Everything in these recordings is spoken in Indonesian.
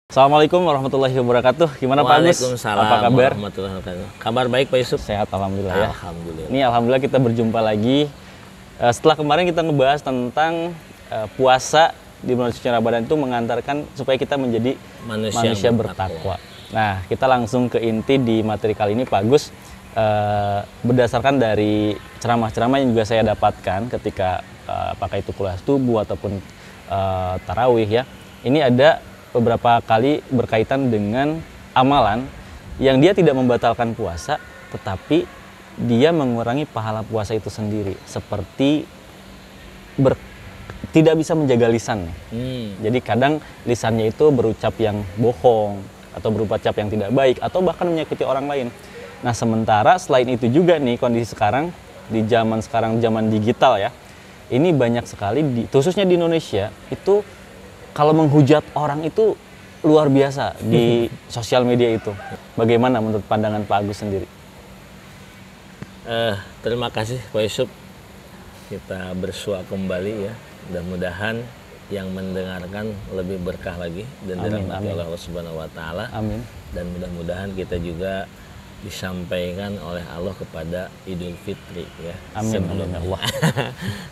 Assalamualaikum warahmatullahi wabarakatuh. Gimana Pak Agus? Waalaikumsalam Apa kabar? warahmatullahi wabarakatuh. Kabar baik Pak Yusuf? Sehat alhamdulillah ya. Alhamdulillah. Ini alhamdulillah kita berjumpa lagi. Setelah kemarin kita ngebahas tentang puasa di bulan suci Ramadan itu mengantarkan supaya kita menjadi manusia bertakwa. Nah, kita langsung ke inti di materi kali ini Pak Agus. Berdasarkan dari ceramah-ceramah yang juga saya dapatkan ketika apakah itu kuliah subuh ataupun tarawih ya. Ini ada beberapa kali berkaitan dengan amalan yang dia tidak membatalkan puasa, tetapi dia mengurangi pahala puasa itu sendiri, seperti tidak bisa menjaga lisan. Jadi kadang lisannya itu berucap yang bohong, atau berucap yang tidak baik, atau bahkan menyakiti orang lain. Nah sementara selain itu juga nih kondisi sekarang, di zaman sekarang, zaman digital ya, ini banyak sekali, khususnya di Indonesia, itu kalau menghujat orang itu luar biasa di sosial media itu. Bagaimana menurut pandangan Pak Agus sendiri? Terima kasih Pak Yusuf. Kita bersua kembali ya. Mudah-mudahan yang mendengarkan lebih berkah lagi dan dirahmati oleh Allah Subhanahu wa taala. Amin. Dan mudah-mudahan kita juga disampaikan oleh Allah kepada Idul Fitri ya. Amin. Amin Allah.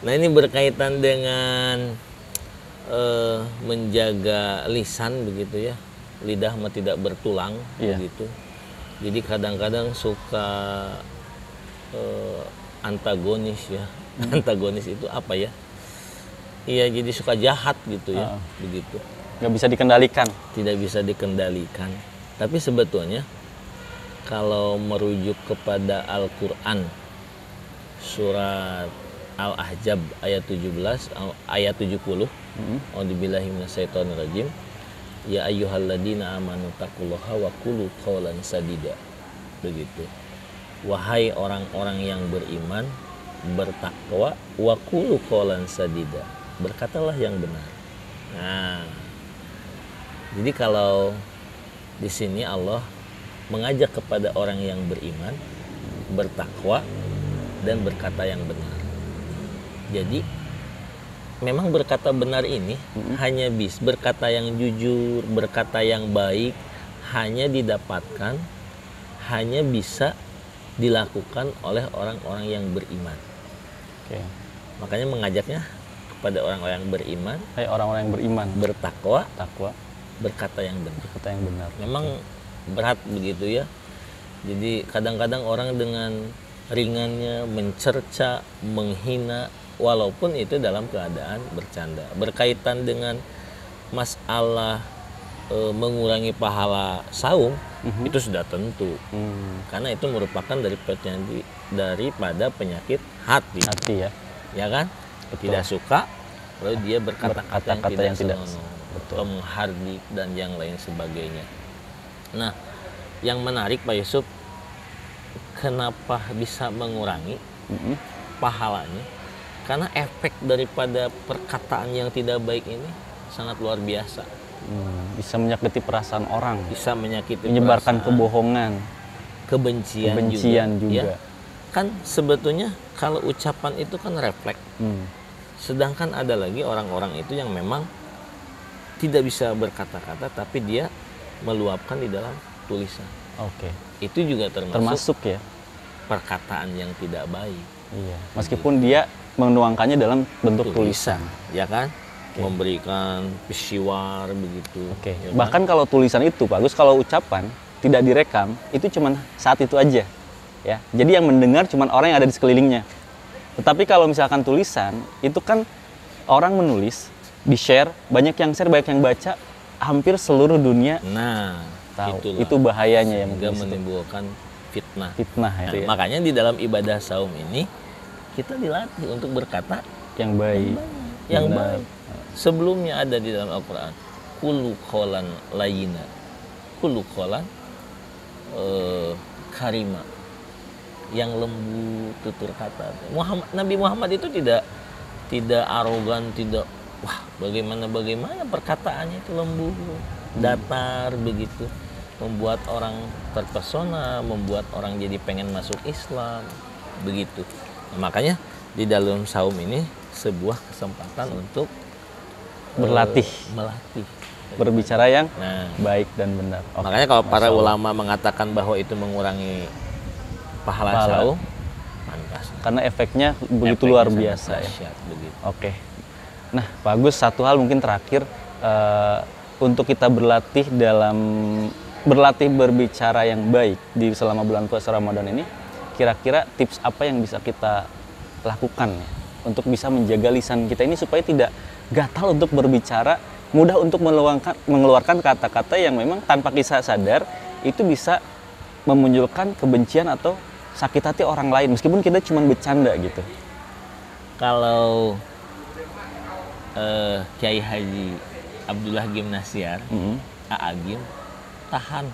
Nah, ini berkaitan dengan menjaga lisan begitu ya, lidah mah tidak bertulang begitu. Jadi kadang-kadang suka antagonis ya. Antagonis itu apa ya? Iya, jadi suka jahat gitu ya, begitu. Nggak bisa dikendalikan. Tidak bisa dikendalikan. Tapi sebetulnya kalau merujuk kepada Al-Quran surat Al-Ahzab ayat 17 ayat 70. A'udzubillahi minasyaitonirrajim. Ya ayyuhalladzina amanu taqullaha wa qulu qawlan sadida. Begitu. Wahai orang-orang yang beriman, bertakwa, wa qulu qawlan sadida. Berkatalah yang benar. Nah. Jadi kalau di sini Allah mengajak kepada orang yang beriman, bertakwa dan berkata yang benar. Jadi memang berkata benar ini hanya bisa berkata yang jujur, berkata yang baik hanya didapatkan, hanya bisa dilakukan oleh orang-orang yang beriman. Makanya mengajaknya kepada orang-orang yang beriman, Orang-orang yang beriman, bertakwa, berkata yang benar. berkata yang benar. Memang berat begitu ya. Jadi kadang-kadang orang dengan ringannya mencerca, menghina, walaupun itu dalam keadaan bercanda. Berkaitan dengan masalah mengurangi pahala saum, itu sudah tentu. Karena itu merupakan daripada penyakit hati. Hati ya. Ya kan? Betul. Tidak suka, lalu dia berkata-kata yang tidak betul. menghardik dan yang lain sebagainya. Nah, yang menarik Pak Yusuf, kenapa bisa mengurangi pahalanya? Karena efek daripada perkataan yang tidak baik ini sangat luar biasa. Bisa menyakiti perasaan orang. Bisa menyakiti menyebarkan perasaan, kebohongan, kebencian juga. Ya. Kan sebetulnya kalau ucapan itu kan refleks. Sedangkan ada lagi orang-orang itu yang memang tidak bisa berkata-kata tapi dia meluapkan di dalam tulisan. Itu juga termasuk ya perkataan yang tidak baik. Iya. Meskipun dia menuangkannya dalam bentuk tulisan, ya kan? Memberikan pesiwar begitu. Ya bahkan kan? Kalau tulisan itu bagus, kalau ucapan tidak direkam, itu cuman saat itu aja. Ya. Jadi yang mendengar cuman orang yang ada di sekelilingnya. Tetapi kalau misalkan tulisan, itu kan orang menulis, di-share, banyak yang share, banyak yang baca, hampir seluruh dunia. Nah, tahu. Itu bahayanya yang menimbulkan fitnah. Ya. Nah, makanya di dalam ibadah saum ini kita dilatih untuk berkata yang baik. Yang baik. Sebelumnya ada di dalam Al-Quran, qulu qawlan layyina, qulu qawlan karima, yang lembut tutur kata. Nabi Muhammad itu tidak arogan, tidak bagaimana perkataannya itu lembut, datar begitu, membuat orang terpesona, membuat orang jadi pengen masuk Islam begitu. Nah, makanya di dalam saum ini sebuah kesempatan untuk melatih berbicara yang Nah, baik dan benar. Oke, makanya kalau para Masya Allah. ulama mengatakan bahwa itu mengurangi pahala Pahala. saum, pantas. Karena efeknya begitu Efeknya luar sangat biasa ya. dahsyat, begitu. Oke. Nah, bagus, satu hal mungkin terakhir, untuk kita berlatih berbicara yang baik di selama bulan puasa Ramadan ini, kira-kira tips apa yang bisa kita lakukan ya, untuk bisa menjaga lisan kita ini supaya tidak gatal untuk berbicara, mudah untuk mengeluarkan kata-kata yang memang tanpa kita sadar itu bisa memunculkan kebencian atau sakit hati orang lain meskipun kita cuma bercanda gitu. Kalau Kiai Haji Abdullah Gim Nasyar, Aagim, tahan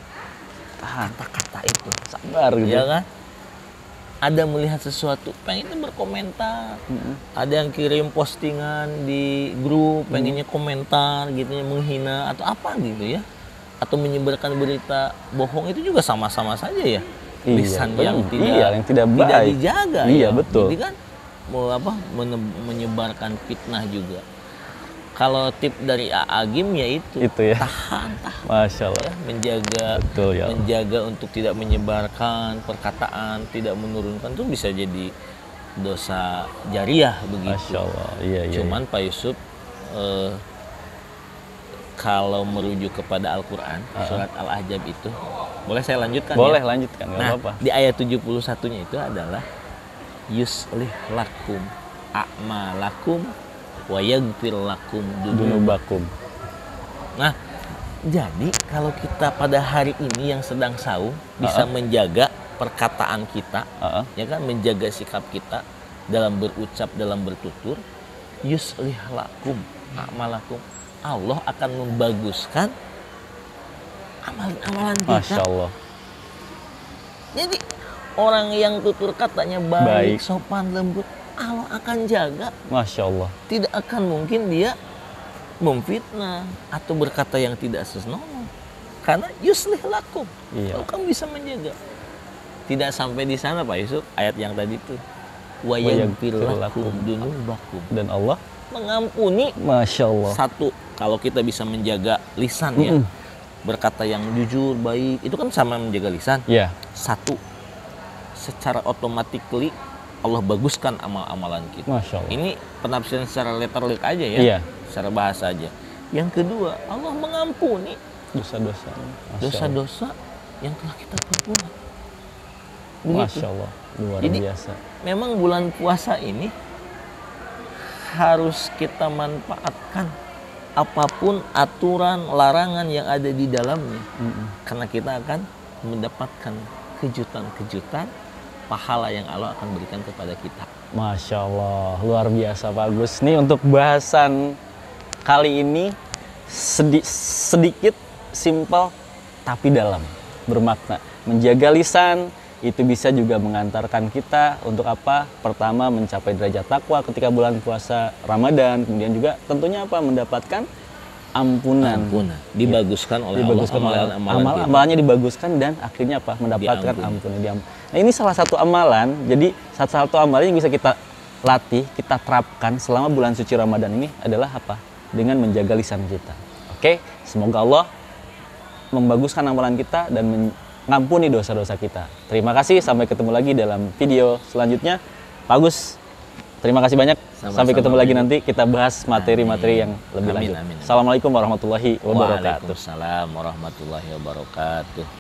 kata-kata itu, Sabar gitu. ya kan? Ada melihat sesuatu, pengennya berkomentar, ada yang kirim postingan di grup, pengennya komentar gitu, menghina atau apa gitu ya, atau menyebarkan berita bohong, itu juga sama-sama saja ya. Lisan yang tidak baik, dijaga, iya, ya. betul. Jadi kan mau menyebarkan fitnah juga. Kalau tip dari Aagim ya itu ya. tahan. Masya Allah. Ya, menjaga untuk tidak menyebarkan perkataan, tidak menurunkan, itu bisa jadi dosa jariah begitu. Masya Allah. Iya. Cuman Pak Yusuf, kalau merujuk kepada Al-Quran, surat Al-Ahzab itu, boleh saya lanjutkan? Boleh, ya? lanjutkan, nggak Nah, apa-apa. di ayat 71-nya itu adalah yuslih lakum a'malakum wa yaghfir lakum Dunubakum. Nah, jadi kalau kita pada hari ini yang sedang saum bisa menjaga perkataan kita, ya kan, menjaga sikap kita dalam berucap, dalam bertutur, yuslih lakum a'malakum, Allah akan membaguskan amalan-amalan kita. Masya Allah. Jadi orang yang tutur katanya baik, sopan, lembut, Allah akan jaga. Masya Allah. Tidak akan mungkin dia memfitnah atau berkata yang tidak senonoh. Karena yuslih lakum, Iya. kamu bisa menjaga. Tidak sampai di sana Pak Yusuf, ayat yang tadi itu, wa yaghfir lakum dunubakum, dan Allah mengampuni. Masya Allah. Satu, kalau kita bisa menjaga lisan ya, berkata yang jujur, baik, itu kan sama menjaga lisan. Iya. Satu, secara otomatis Allah baguskan amal-amalan kita. Masya Allah. Ini penafsiran secara letterlik aja ya, Iya. secara bahasa aja. Yang kedua, Allah mengampuni Dosa-dosa. dosa-dosa yang telah kita perbuat. Begitu. Masya Allah. Luar Jadi, biasa. memang bulan puasa ini harus kita manfaatkan apapun aturan, larangan yang ada di dalamnya. Karena kita akan mendapatkan kejutan-kejutan pahala yang Allah akan berikan kepada kita. Masya Allah, luar biasa Pak Agus. Nih untuk bahasan kali ini sedikit, simpel, tapi dalam, bermakna. Menjaga lisan itu bisa juga mengantarkan kita untuk apa? Pertama, mencapai derajat takwa ketika bulan puasa Ramadan. Kemudian juga tentunya apa? Mendapatkan ampunan. Dibaguskan oleh Allah, amalannya dibaguskan dan akhirnya apa? Mendapatkan ampunan. Nah, ini salah satu amalan. Jadi satu amalan yang bisa kita latih, kita terapkan selama bulan suci Ramadan ini adalah apa? Dengan menjaga lisan kita. Oke, semoga Allah membaguskan amalan kita dan mengampuni dosa-dosa kita. Terima kasih, sampai ketemu lagi dalam video selanjutnya. Pak Agus, terima kasih banyak. Sampai ketemu lagi nanti kita bahas materi-materi yang lebih lanjut. Assalamualaikum warahmatullahi wabarakatuh. Waalaikumsalam warahmatullahi wabarakatuh.